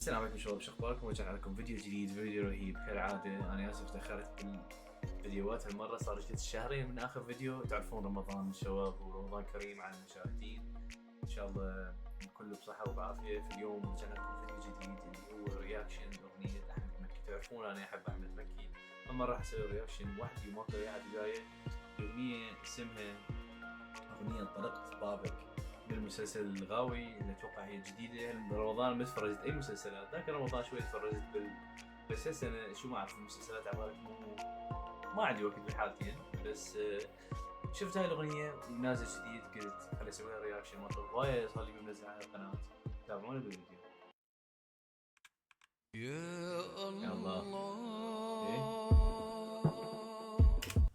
السلام عليكم شباب، شو اخباركم؟ ورجعنا لكم فيديو جديد، فيديو رهيب كالعادة. انا اسف تاخرت بالفيديوهات هالمرة، صار لي 3 شهرين من اخر فيديو. تعرفون رمضان شباب، ورمضان كريم على المشاهدين. ان شاء الله كله بصحة وبعافية. في اليوم رجعنا لكم فيديو جديد اللي هو رياكشن اغنية احمد مكي. تعرفون انا احب احمد مكي، اما راح اسوي رياكشن وحدي وماكو اي احد وياي. الاغنية اسمها اغنية انطلقت بابك من المسلسل الغاوي اللي اتوقع هي جديده. رمضان ما تفرجت اي مسلسلات، ذاك رمضان شوي تفرجت بس هسه انا شو ما اعرف المسلسلات عبالك ما عندي وقت بحالتين. بس شفت هاي الاغنيه ونازل جديد، قلت خلي اسوي لها رياكشن. ما هوايه صار لي منزل على القناه. تابعوني بالفيديو. يا يا الله. الله. ايه،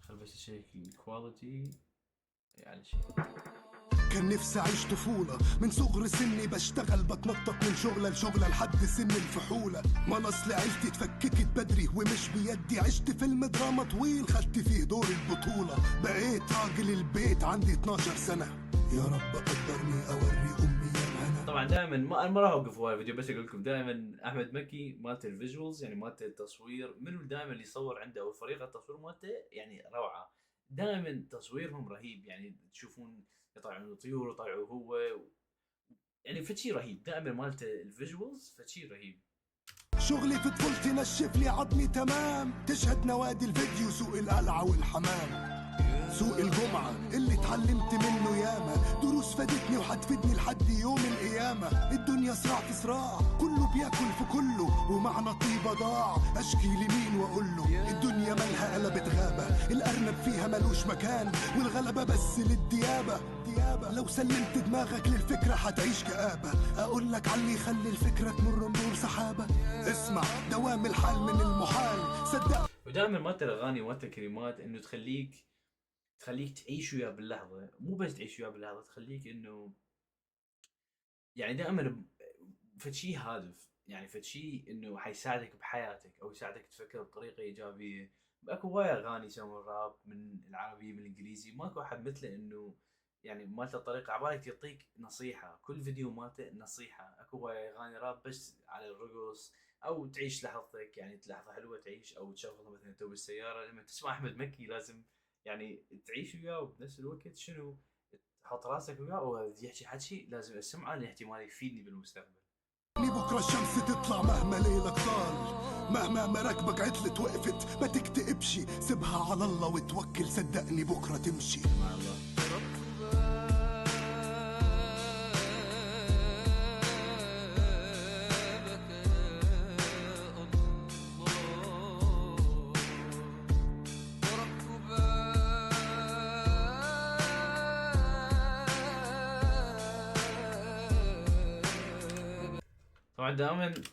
خل بس اشيك الكواليتي على شيء. كان نفسي اعيش طفولة من صغر سني، بشتغل بتنطط من شغلة لشغلة لحد سن الفحولة. ما أنا أصل عيلتي اتفككت بدري ومش بيدي، عشت فيلم دراما طويل خدت فيه دور البطولة. بقيت راجل البيت عندي 12 سنة، يا رب قدرني اوري امي يا هنا. طبعا دائما ما راح اوقف هواي الفيديو، بس اقول لكم دائما احمد مكي مالت الفيجوالز، يعني مالت التصوير، منو دائما اللي يصور عنده او فريق التصوير مالته يعني روعه. دائما تصويرهم رهيب، يعني تشوفون يطلعون الطيور ويطلعوا هو يعني فشي رهيب. دائما مالته الفيجوالز فشي رهيب. شغلي في طفولتي نشف لي عظمي تمام، تشهد نوادي الفيديو سوق القلعة والحمام. سوق الجمعة اللي اتعلمت منه ياما، دروس فادتني وهتفيدني لحد يوم القيامة. الدنيا صراع في صراع، كله بياكل في كله، ومعنى طيبة ضاع اشكي لمين واقول له. الدنيا مالها قلبت غابة، الارنب فيها ملوش مكان، والغلبة بس للديابة. لو سلمت دماغك للفكرة هتعيش كآبة، اقول لك علي يخلي الفكرة تمر مرور سحابة. اسمع دوام الحال من المحال، صدق. ودائما مالته الاغاني ومالته الكلمات انه تخليك تعيش وياه باللحظه، مو بس تعيش وياه باللحظه، تخليك انه يعني دائما فشي هادف، يعني فشي انه حيساعدك بحياتك او يساعدك تفكر بطريقه ايجابيه. اكو هواي اغاني يسوون راب من العربي من الانجليزي، ماكو احد مثله انه يعني مالته الطريقه عبالك يعطيك نصيحه. كل فيديو مالته نصيحه. اكو هواي اغاني راب بس على الرقص او تعيش لحظتك، يعني لحظه حلوه تعيش، او تشغلها مثلا تو بالسياره. لما تسمع احمد مكي لازم يعني تعيش وياه، وبنفس الوقت شنو تحط راسك وياه ويحكي حكي لازم اسمعه لان احتمال يفيدني بالمستقبل. بكرة الشمس تطلع مهما ليلك طال، مهما مراكبك عطلت وقفت ما تكتئبش، سيبها على الله وتوكل، صدقني بكرة تمشي. مع الله.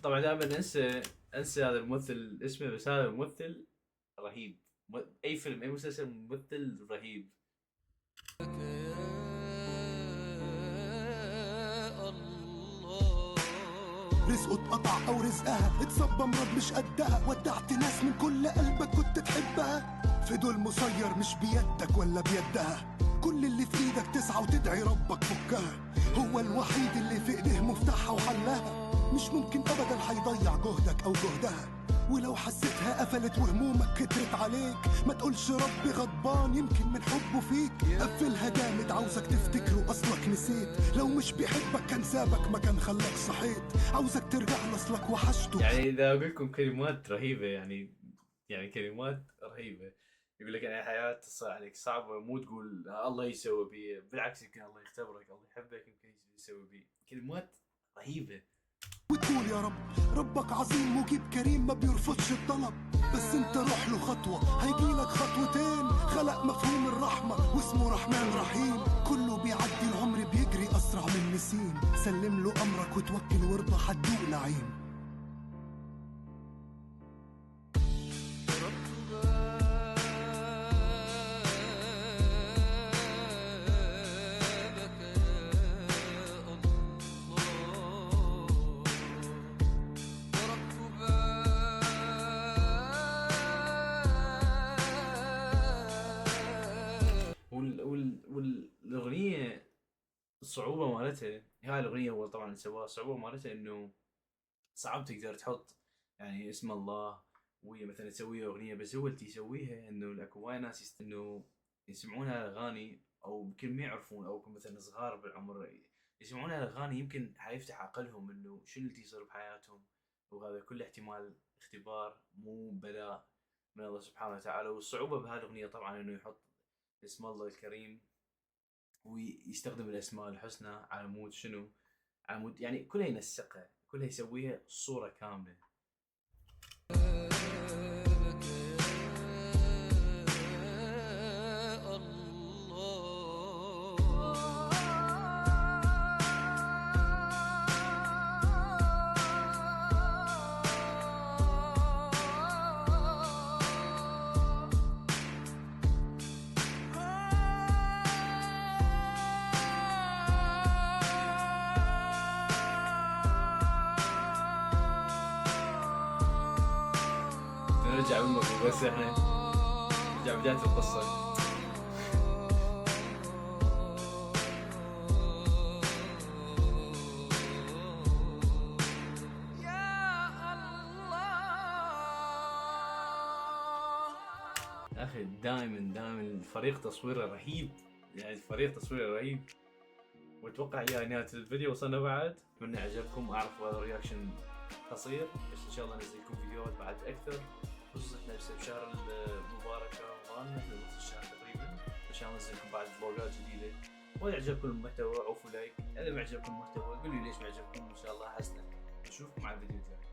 طبعا دائما انسى هذا الممثل اسمه، بس هذا الممثل رهيب. اي فيلم اي مسلسل ممثل رهيب. رزقه اتقطع او رزقها اتصب مرض مش قدها، ودعت ناس من كل قلبك كنت تحبها، في دول مسير مش بيدك ولا بيدها. كل اللي في ايدك تسعى وتدعي ربك فكها، هو الوحيد اللي في ايديه مفتاحها وحلها. مش ممكن ابدا هيضيع جهدك او جهدها، ولو حسيتها قفلت وهمومك كترت عليك، ما تقولش ربي غضبان يمكن من حبه فيك. قفلها جامد عاوزك تفتكره اصلك نسيت، لو مش بيحبك كان سابك ما كان خلاك صحيت، عاوزك ترجع لاصلك وحشته. يعني اذا اقول لكم كلمات رهيبه، يعني كلمات رهيبه. يقول لك يعني الحياه تصير عليك صعبه، مو تقول الله يسوي بي، بالعكس يمكن الله يختبرك، الله يحبك يمكن يسوي بي. كلمات رهيبه. وتقول يا رب، ربك عظيم مجيب كريم ما بيرفضش الطلب، بس انت روح له خطوة هيجيلك خطوتين. خلق مفهوم الرحمة واسمه رحمن رحيم، كله بيعدي العمر بيجري أسرع من نسيم، سلم له أمرك وتوكل وارضى هتدوق نعيم. والاغنيه الصعوبه مالتها، هاي الاغنيه هو طبعا سواها الصعوبه مالتها انه صعب تقدر تحط يعني اسم الله وهي مثلا تسويها اغنيه، بس هو اللي يسويها انه اكو وايد ناس انه يسمعونها الاغاني، او يمكن ما يعرفون، او مثلا صغار بالعمر يسمعونها الاغاني يمكن حيفتح عقلهم انه شنو اللي يصير بحياتهم، وهذا كله احتمال اختبار مو بلاء من الله سبحانه وتعالى. والصعوبه بهذه الاغنيه طبعا انه يحط اسم الله الكريم ويستخدم الاسماء الحسنى على مود شنو، على مود يعني كلها ينسقها، كلها يسويها صوره كامله. نرجع بالموضوع بس احنا نرجع بداية القصة. اخي دائما فريق تصويره رهيب، يعني فريق تصويره رهيب. واتوقع يا نهاية الفيديو وصلنا بعد، اتمنى عجبكم. اعرف هذا رياكشن قصير، بس ان شاء الله انزل لكم فيديوهات بعد اكثر، خصوصا احنا بشهر المبارك رمضان، احنا نص الشهر تقريبا، ان شاء الله انزل لكم بعد فلوجات جديده. واذا عجبكم المحتوى عوفوا لايك، اذا ما عجبكم المحتوى قولوا لي ليش ما عجبكم، ان شاء الله احسنه. نشوفكم على الفيديو الجاي.